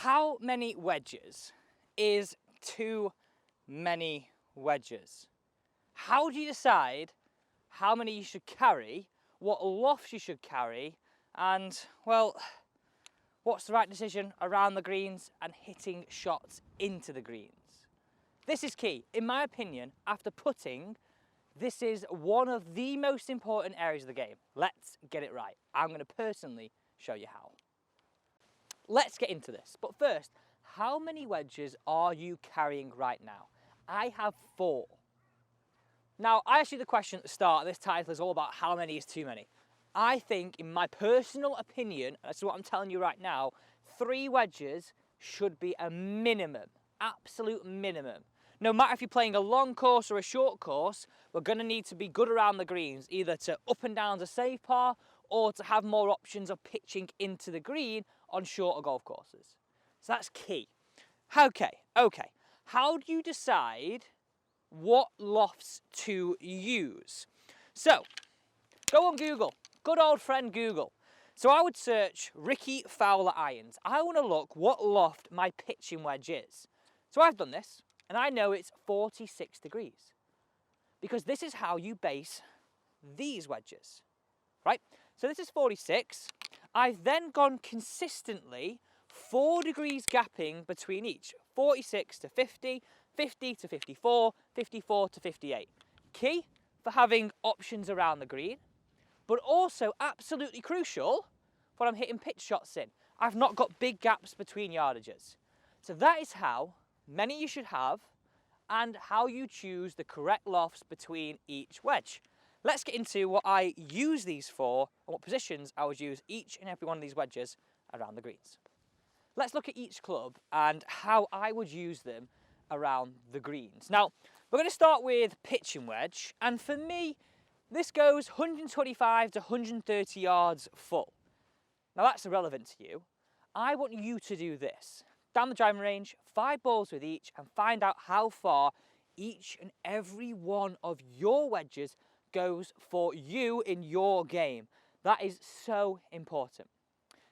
How many wedges is too many wedges? How do you decide how many you should carry, what lofts you should carry, and, well, what's the right decision around the greens and hitting shots into the greens? This is key. In my opinion, after putting, this is one of the most important areas of the game. Let's get it right. I'm going to personally show you how. Let's get into this. But first, how many wedges are you carrying right now? I have 4. Now, I asked you the question at the start. This title is all about how many is too many. I think, in my personal opinion, that's what I'm telling you right now, 3 wedges should be a minimum, absolute minimum. No matter if you're playing a long course or a short course, we're going to need to be good around the greens, either to up and down to save par or to have more options of pitching into the green on shorter golf courses. So that's key. Okay. How do you decide what lofts to use? So, go on Google, good old friend Google. So I would search Ricky Fowler irons. I want to look what loft my pitching wedge is. So I've done this, and I know it's 46 degrees. Because this is how you base these wedges, right? So this is 46. I've then gone consistently 4 degrees gapping between each. 46 to 50, 50 to 54, 54 to 58. Key for having options around the green, but also absolutely crucial when I'm hitting pitch shots in. I've not got big gaps between yardages. So that is how many you should have and how you choose the correct lofts between each wedge. Let's get into what I use these for and what positions I would use each and every one of these wedges around the greens. Let's look at each club and how I would use them around the greens. Now, we're going to start with pitching wedge, and for me, this goes 125 to 130 yards full. Now that's irrelevant to you. I want you to do this. Down the driving range, 5 balls with each, and find out how far each and every one of your wedges goes for you in your game. That is so important.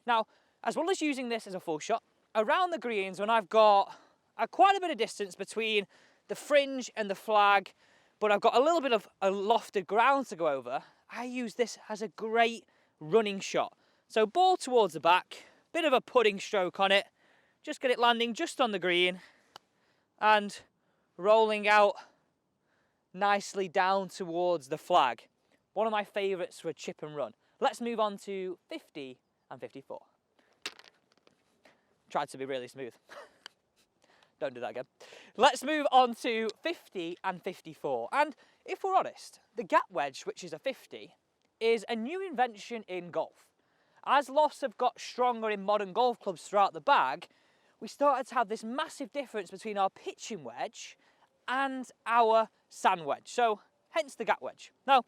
Now, as well as using this as a full shot, around the greens when I've got quite a bit of distance between the fringe and the flag, but I've got a little bit of a lofted ground to go over, I use this as a great running shot. So ball towards the back, bit of a pudding stroke on it, just get it landing just on the green and rolling out nicely down towards the flag. One of my favourites for a chip and run. Let's move on to 50 and 54. Tried to be really smooth. Don't do that again. Let's move on to 50 and 54. And if we're honest, the gap wedge, which is a 50, is a new invention in golf. As lofts have got stronger in modern golf clubs throughout the bag, we started to have this massive difference between our pitching wedge and our sand wedge. So, hence the gap wedge. Now,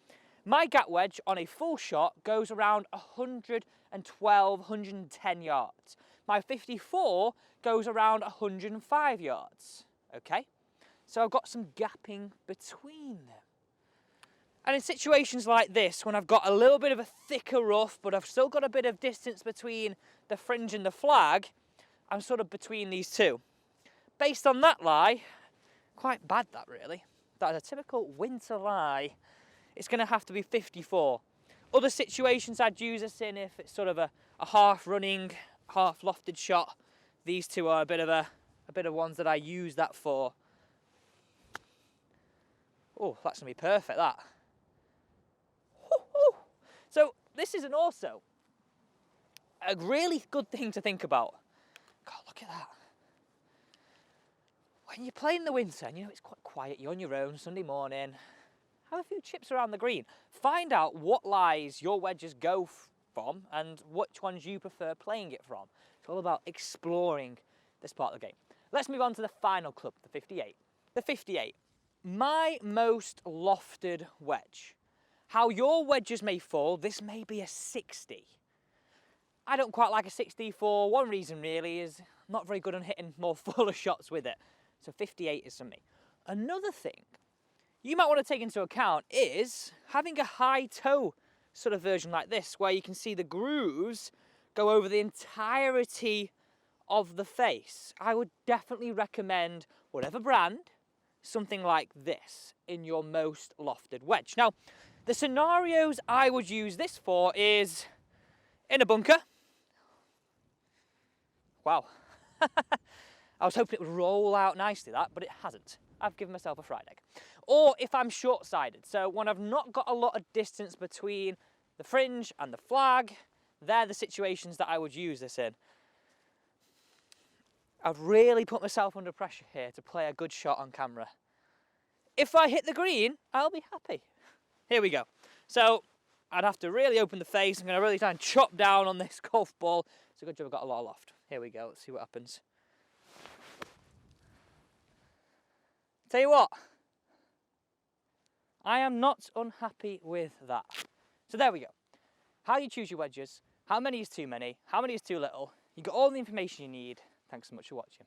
my gap wedge on a full shot goes around 112, 110 yards. My 54 goes around 105 yards, okay? So I've got some gapping between them. And in situations like this, when I've got a little bit of a thicker rough, but I've still got a bit of distance between the fringe and the flag, I'm sort of between these two. Based on that lie, quite bad that really. That is a typical winter lie. It's going to have to be 54. Other situations I'd use this in if it's sort of a half running, half lofted shot. These two are a bit of ones that I use that for. Oh, that's going to be perfect, that. So this is also a really good thing to think about. God, look at that. When you play in the winter and you know it's quite quiet, you're on your own Sunday morning, have a few chips around the green. Find out what lies your wedges go from and which ones you prefer playing it from. It's all about exploring this part of the game. Let's move on to the final club, the 58. The 58, my most lofted wedge. How your wedges may fall, this may be a 60. I don't quite like a 60 for one reason really, is I'm not very good on hitting more fuller shots with it. So 58 is for me. Another thing you might want to take into account is having a high toe sort of version like this, where you can see the grooves go over the entirety of the face, I would definitely recommend whatever brand, something like this in your most lofted wedge. Now, the scenarios I would use this for is in a bunker. Wow. I was hoping it would roll out nicely, that, but it hasn't. I've given myself a fried egg. Or if I'm short-sided, so when I've not got a lot of distance between the fringe and the flag, they're the situations that I would use this in. I've really put myself under pressure here to play a good shot on camera. If I hit the green, I'll be happy. Here we go. So I'd have to really open the face. I'm going to really try and chop down on this golf ball. It's a good job I've got a lot of loft. Here we go. Let's see what happens. Tell you what, I am not unhappy with that. So there we go. How you choose your wedges, how many is too many, how many is too little. You got all the information you need. Thanks so much for watching.